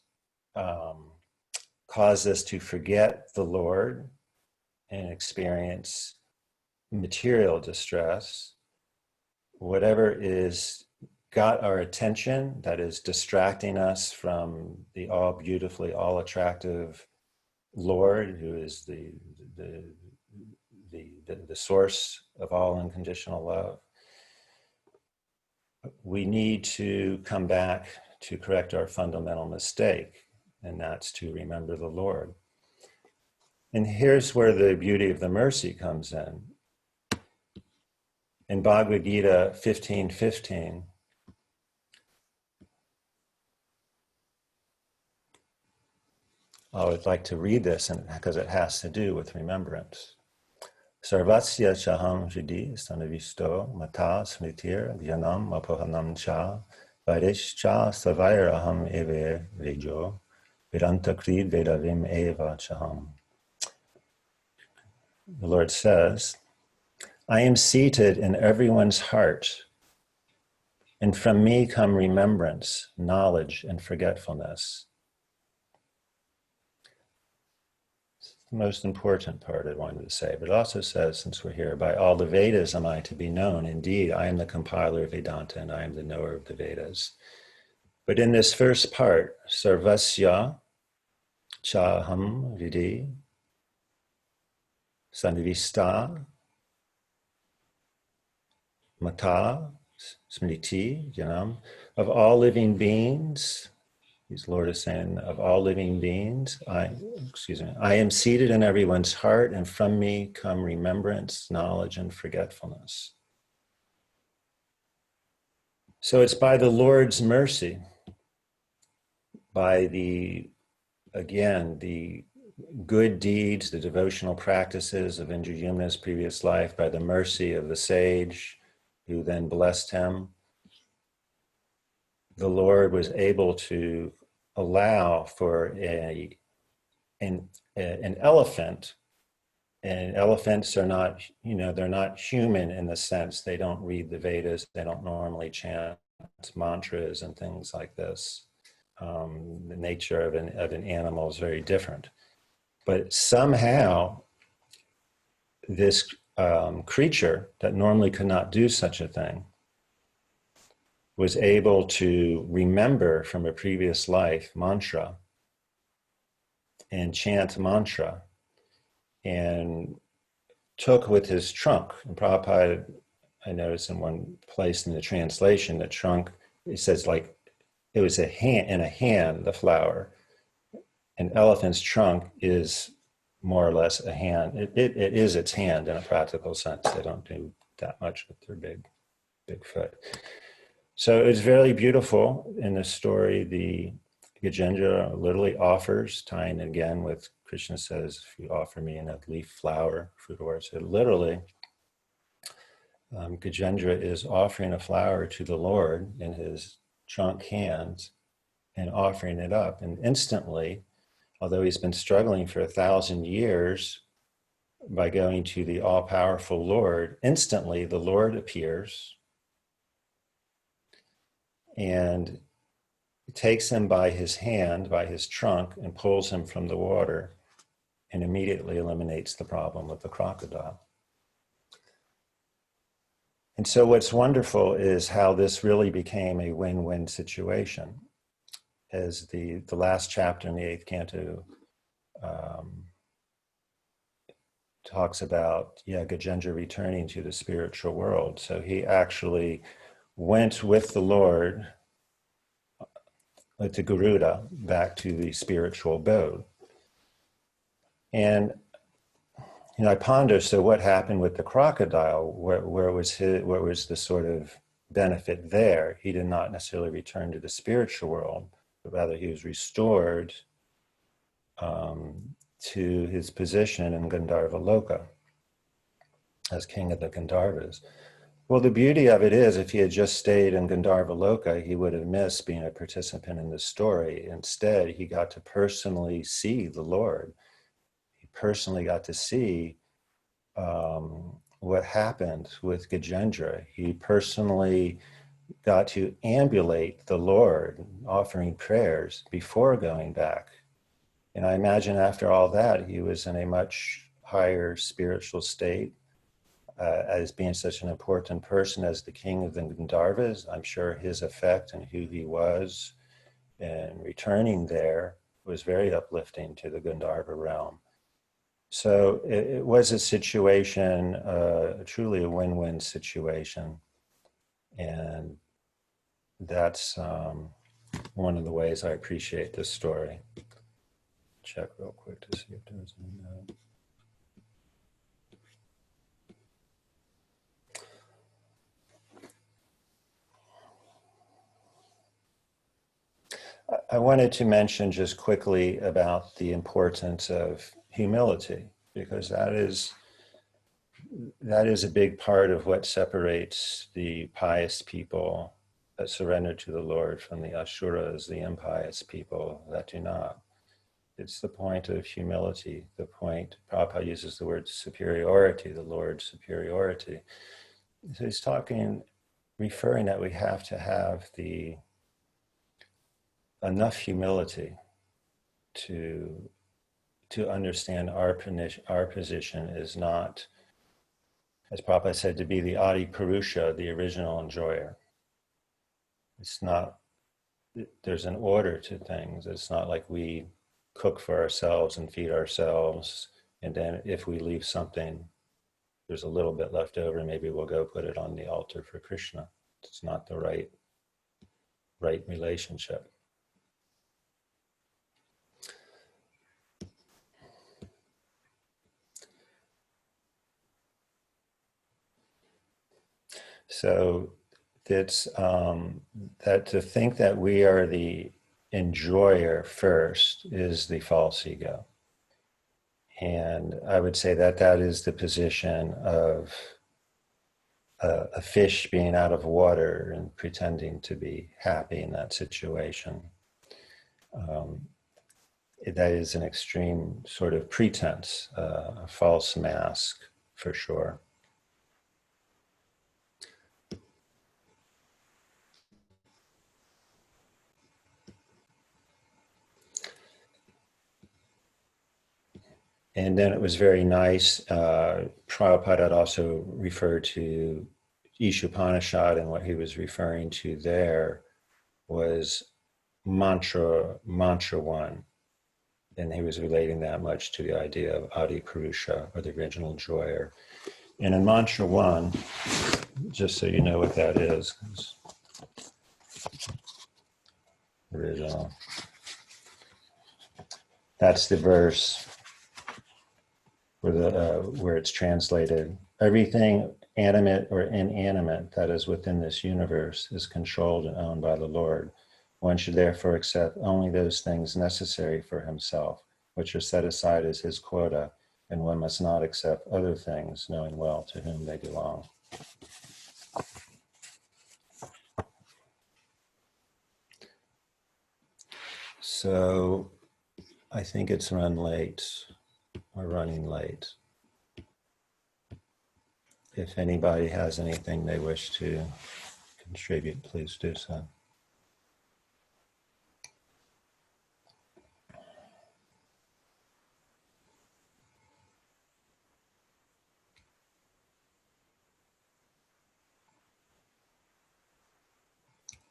caused us to forget the Lord and experience material distress, whatever is got our attention, that is distracting us from the all beautifully, all attractive Lord, who is the source of all unconditional love. We need to come back to correct our fundamental mistake, and that's to remember the Lord. And here's where the beauty of the mercy comes in. In Bhagavad Gita 15:15, I would like to read this because it has to do with remembrance. Sarvasya chaham jidi stanavisto mata smritir vyanam apohanam cha varish cha savairaham eve vejo vedanta krid vedavim eva chaham. The Lord says, I am seated in everyone's heart, and from me come remembrance, knowledge, and forgetfulness. The most important part I wanted to say, but it also says, since we're here, by all the Vedas am I to be known. Indeed, I am the compiler of Vedanta, and I am the knower of the Vedas. But in this first part, Sarvasya Chaham Vidi Sannivista Mata Smriti Janam, of all living beings, the Lord is saying, of all living beings, I am seated in everyone's heart, and from me come remembrance, knowledge, and forgetfulness. So it's by the Lord's mercy by again, the good deeds, the devotional practices of Indradyumna's previous life, by the mercy of the sage who then blessed him, the Lord was able to allow for an elephant. And elephants are not, they're not human in the sense they don't read the Vedas, they don't normally chant mantras and things like this. The nature of an animal is very different. But somehow, this creature that normally could not do such a thing was able to remember from a previous life mantra and chant mantra, and took with his trunk. And Prabhupada, I noticed in one place in the translation, the trunk, it says like it was in a hand, the flower. An elephant's trunk is more or less a hand. It is its hand in a practical sense. They don't do that much with their big foot. So it's very beautiful in the story. The Gajendra literally offers, tying again with Krishna says, if you offer me a leaf, flower, fruit, or so literally, Gajendra is offering a flower to the Lord in his trunk hands and offering it up. And instantly, although he's been struggling for 1,000 years by going to the all-powerful Lord, instantly the Lord appears and takes him by his hand, by his trunk, and pulls him from the water and immediately eliminates the problem with the crocodile. And so what's wonderful is how this really became a win-win situation. As the last chapter in the 8th canto talks about, Gajendra returning to the spiritual world. So he actually went with the Lord, with the Garuda, back to the spiritual abode. And I ponder, so what happened with the crocodile? Where was the sort of benefit there? He did not necessarily return to the spiritual world, but rather he was restored to his position in Gandharva Loka as king of the Gandharvas. Well, the beauty of it is, if he had just stayed in Gandharva Loka, he would have missed being a participant in the story. Instead, he got to personally see the Lord. He personally got to see what happened with Gajendra. He personally got to ambulate the Lord, offering prayers before going back. And I imagine after all that, he was in a much higher spiritual state. As being such an important person as the king of the Gandharvas, I'm sure his effect and who he was and returning there was very uplifting to the Gandharva realm. So it was a situation, truly a win-win situation. And that's one of the ways I appreciate this story. Check real quick to see if there's any note. I wanted to mention just quickly about the importance of humility, because that is a big part of what separates the pious people that surrender to the Lord from the Asuras, the impious people that do not. It's the point of humility, the point, Prabhupada uses the word superiority, the Lord's superiority. So he's referring that we have to have enough humility to understand our position is not, as Prabhupada said, to be the Adi Purusha, the original enjoyer. It's not, there's an order to things. It's not like we cook for ourselves and feed ourselves, and then if we leave something, there's a little bit left over, maybe we'll go put it on the altar for Krishna. It's not the right relationship. So it's that to think that we are the enjoyer first is the false ego. And I would say that that is the position of a fish being out of water and pretending to be happy in that situation. That is an extreme sort of pretense, a false mask for sure. And then it was very nice. Prabhupada had also referred to Ishopanishad, and what he was referring to there was mantra one. And he was relating that much to the idea of Adi Purusha, or the original joyer. And in mantra one, just so you know what that is, original. That's the verse where it's translated. Everything animate or inanimate that is within this universe is controlled and owned by the Lord. One should therefore accept only those things necessary for himself, which are set aside as his quota, and one must not accept other things, knowing well to whom they belong. So I think it's run late, or running late. If anybody has anything they wish to contribute, please do so.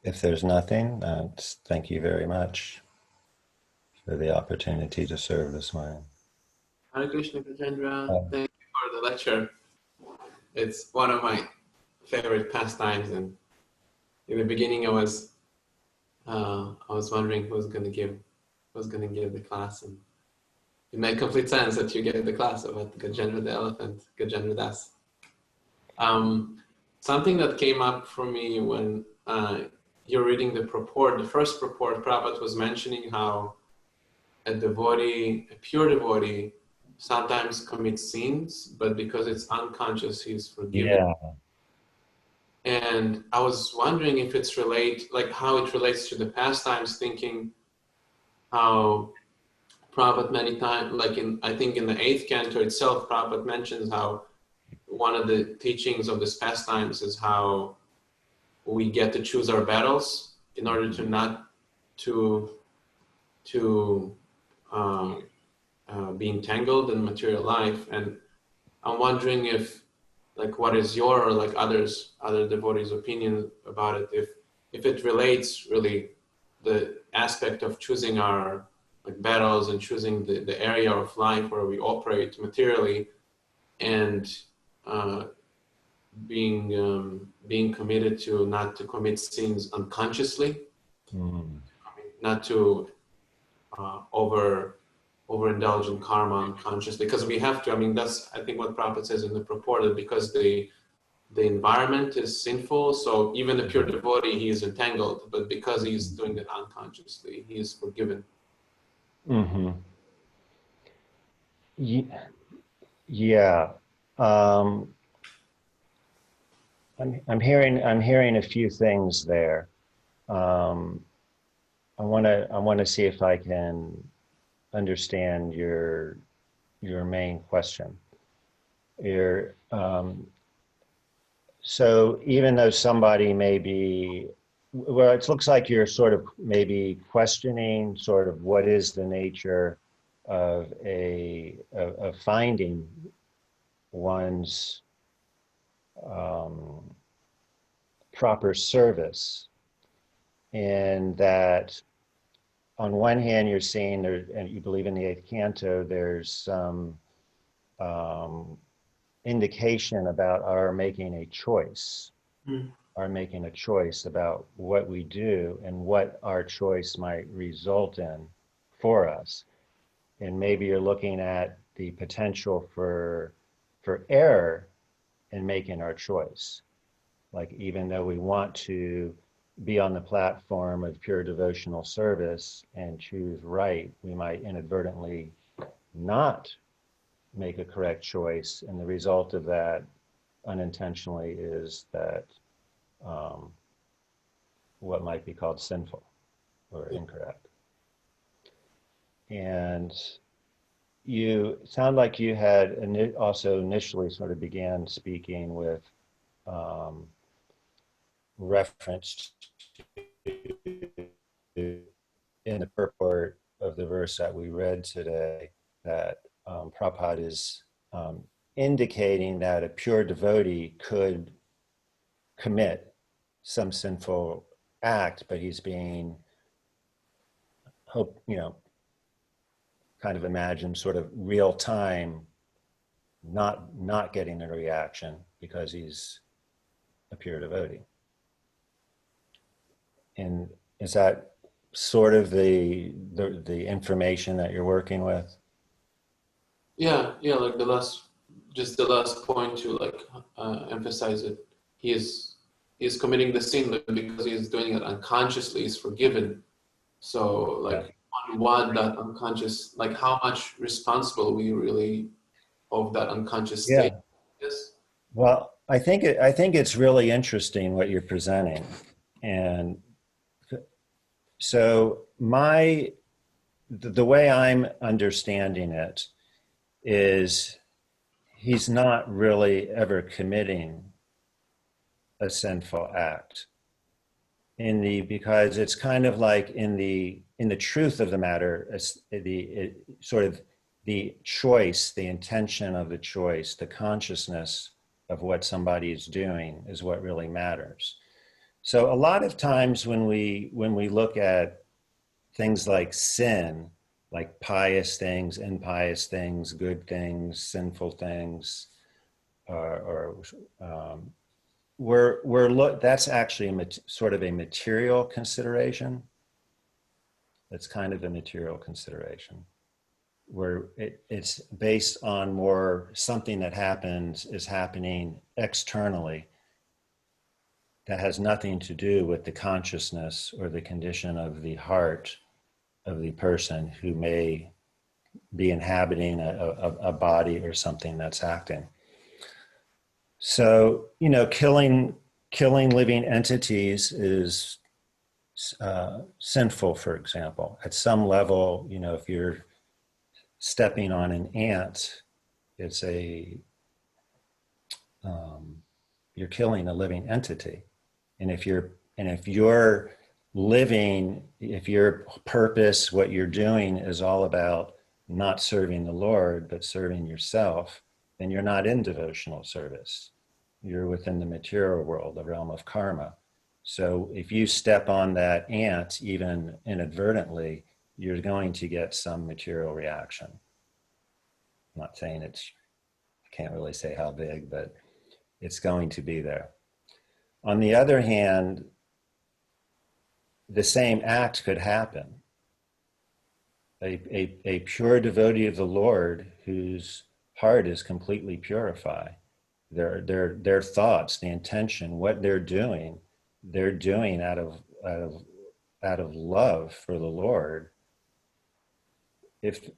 If there's nothing, thank you very much for the opportunity to serve this morning.
Hare Krishna, Gajendra. Thank you for the lecture. It's one of my favorite pastimes, and in the beginning, I was wondering who was going to give the class, and it made complete sense that you gave the class about Gajendra the elephant, Gajendra Das. Something that came up for me when you're reading the purport, the first purport, Prabhupada was mentioning how a pure devotee, sometimes commits sins, but because it's unconscious, he's forgiven.
Yeah.
And I was wondering if it's how it relates to the pastimes, thinking how Prabhupada many times, I think in the 8th canto itself, Prabhupada mentions how one of the teachings of this pastimes is how we get to choose our battles in order to not to be entangled in material life. And I'm wondering if, what is your, or other devotees' opinion about it, if it relates really the aspect of choosing our battles and choosing the area of life where we operate materially, and being committed to not to commit sins unconsciously, not to overindulge in karma unconsciously, because we have to. That's, I think, what Prabhupada says in the purport, that because the environment is sinful, so even the pure devotee, he is entangled, but because he's doing it unconsciously, he is forgiven.
Mm-hmm. Yeah. I'm hearing a few things there. I want to see if I can understand your main question. So even though somebody may be, well, it looks like you're sort of maybe questioning sort of what is the nature of finding one's proper service, and that on one hand you're saying there, and you believe in the 8th canto, there's some indication about our making a choice, about what we do and what our choice might result in for us. And maybe you're looking at the potential for error in making our choice. Like, even though we want to be on the platform of pure devotional service and choose right, we might inadvertently not make a correct choice. And the result of that unintentionally is that what might be called sinful or incorrect. And you sound like you had also initially sort of began speaking with reference to in the purport of the verse that we read today, that Prabhupada is indicating that a pure devotee could commit some sinful act, but he's being kind of imagine sort of real time, not getting a reaction because he's a pure devotee. And is that sort of the information that you're working with?
Yeah, like the last point to like emphasize it. He is committing the sin, but because he is doing it unconsciously, he's forgiven. So like on what that unconscious, like how much responsible we really of that unconscious state is.
Well, I think it's really interesting what you're presenting, and so the way I'm understanding it is he's not really ever committing a sinful act because it's kind of like in the truth of the matter, sort of the choice, the intention of the choice, the consciousness of what somebody is doing is what really matters. So a lot of times when we look at things like sin, like pious things, impious things, good things, sinful things, that's actually sort of a material consideration. It's kind of a material consideration where it's based on more something that is happening externally that has nothing to do with the consciousness or the condition of the heart of the person who may be inhabiting a body or something that's acting. So, killing living entities is sinful, for example. At some level, if you're stepping on an ant, it's you're killing a living entity. And if your purpose, what you're doing is all about not serving the Lord, but serving yourself, then you're not in devotional service. You're within the material world, the realm of karma. So if you step on that ant, even inadvertently, you're going to get some material reaction. I'm not saying I can't really say how big, but it's going to be there. On the other hand, the same act could happen. A pure devotee of the Lord whose heart is completely purified, their thoughts, the intention, what they're doing out of love for the Lord. If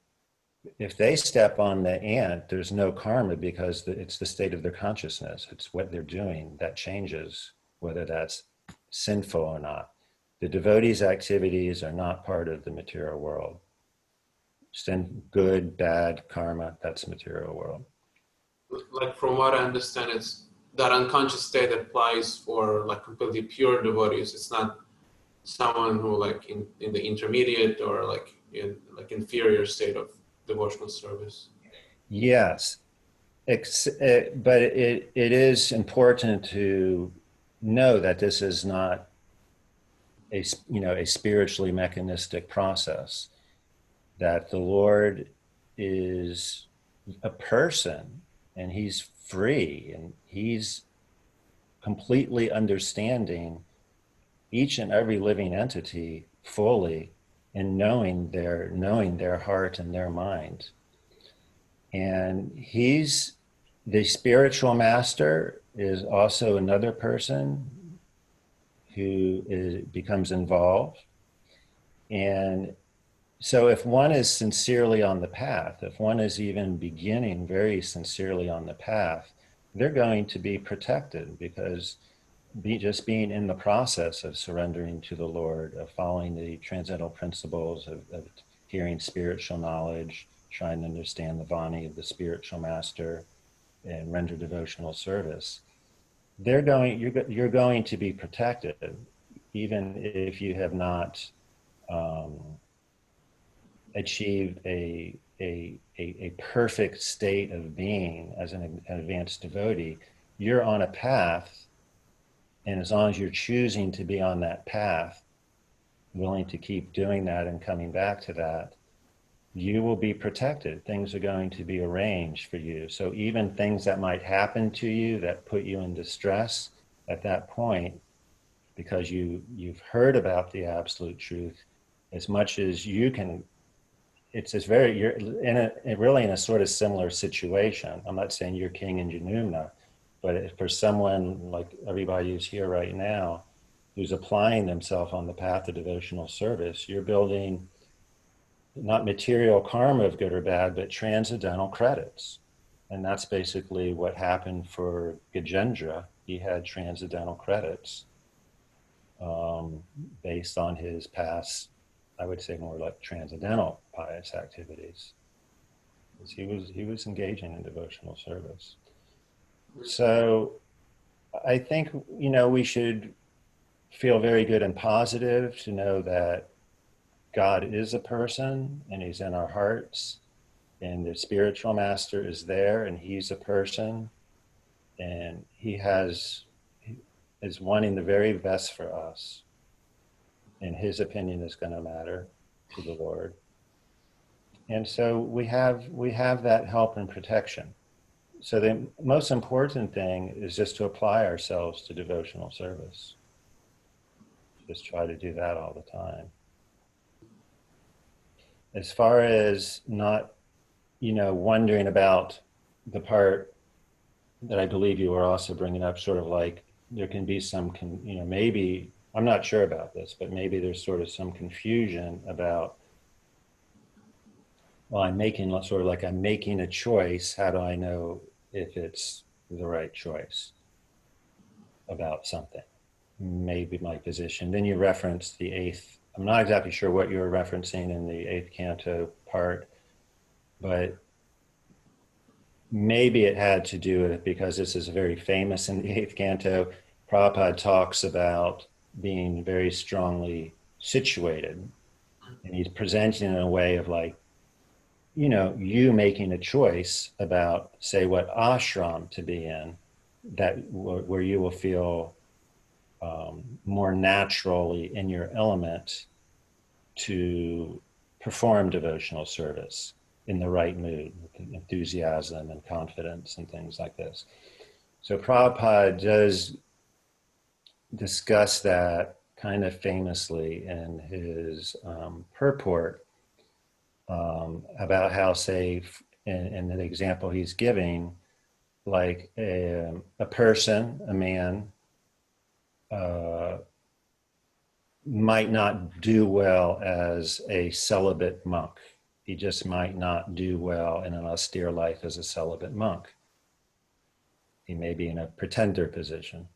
they step on the ant, there's no karma because it's the state of their consciousness. It's what they're doing that changes whether that's sinful or not. The devotee's activities are not part of the material world. Sin, good, bad, karma, that's material world.
Like from what I understand, it's that unconscious state that applies for like completely pure devotees. It's not someone who like in the intermediate or like in like inferior state of devotional service.
Yes, but it is important to know that this is not a spiritually mechanistic process, that the Lord is a person and he's free and he's completely understanding each and every living entity fully and knowing their heart and their mind. And he's the spiritual master is also another person becomes involved. And so if one is sincerely on the path, if one is even beginning very sincerely on the path, they're going to be protected because just being in the process of surrendering to the Lord, of following the transcendental principles, of hearing spiritual knowledge, trying to understand the Vani of the spiritual master, and render devotional service, you're going to be protected, even if you have not achieved a perfect state of being as an advanced devotee. You're on a path, and as long as you're choosing to be on that path, willing to keep doing that and coming back to that, you will be protected. Things are going to be arranged for you. So even things that might happen to you that put you in distress at that point, because you've heard about the absolute truth, as much as you can, you're really in a sort of similar situation. I'm not saying you're king in Janumna, but for someone like everybody who's here right now, who's applying themselves on the path of devotional service, you're building not material karma of good or bad, but transcendental credits. And that's basically what happened for Gajendra. He had transcendental credits based on his past, I would say more like transcendental pious activities. Because he was engaging in devotional service. So I think, we should feel very good and positive to know that God is a person and he's in our hearts, and the spiritual master is there and he's a person, and he is wanting the very best for us, and his opinion is going to matter to the Lord. And so we have that help and protection. So the most important thing is just to apply ourselves to devotional service. Just try to do that all the time. As far as not, wondering about the part that I believe you were also bringing up, sort of like there can be some, maybe, I'm not sure about this, but maybe there's sort of some confusion about, well, I'm making a choice. How do I know if it's the right choice about something? Maybe my position. Then you referenced the eighth. I'm not exactly sure what you were referencing in the eighth canto part, but maybe it had to do with it because this is very famous in the eighth canto. Prabhupada talks about being very strongly situated, and he's presenting in a way of like, you making a choice about, say, what ashram to be in, where you will feel more naturally in your element to perform devotional service in the right mood, with enthusiasm and confidence and things like this. So Prabhupada does discuss that kind of famously in his purport about how, say, in the example he's giving, like a person, a man, might not do well as a celibate monk. He just might not do well in an austere life as a celibate monk. He may be in a pretender position.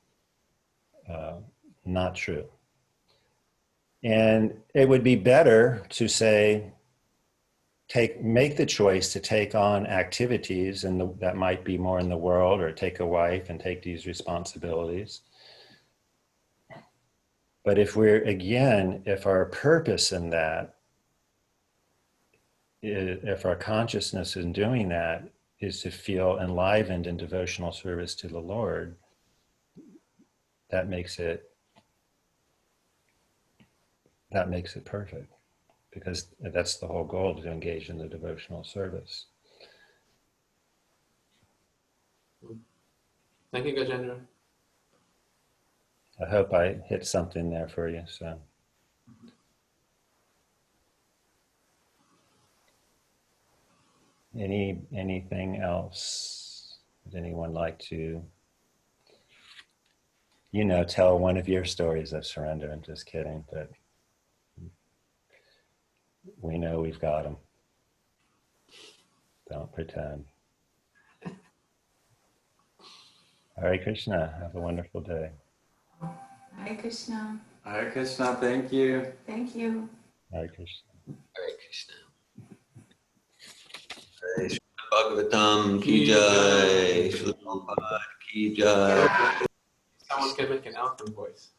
Not true. And it would be better to say, make the choice to take on activities that might be more in the world, or take a wife and take these responsibilities. But if our purpose in that, if our consciousness in doing that is to feel enlivened in devotional service to the Lord, that makes it perfect, because that's the whole goal, to engage in the devotional service.
Thank you, Gajendra.
I hope I hit something there for you. So, anything else? Would anyone like to tell one of your stories of surrender. I'm just kidding, but we know we've got them. Don't pretend. Hare Krishna. Have a wonderful day.
Hare Krishna.
Hare Krishna, thank you.
Thank you.
Hare Krishna.
Hare Krishna. Jai Srimad Bhagavatam ki jai. Srila Prabhupada ki jai.
Someone can make an elfin voice.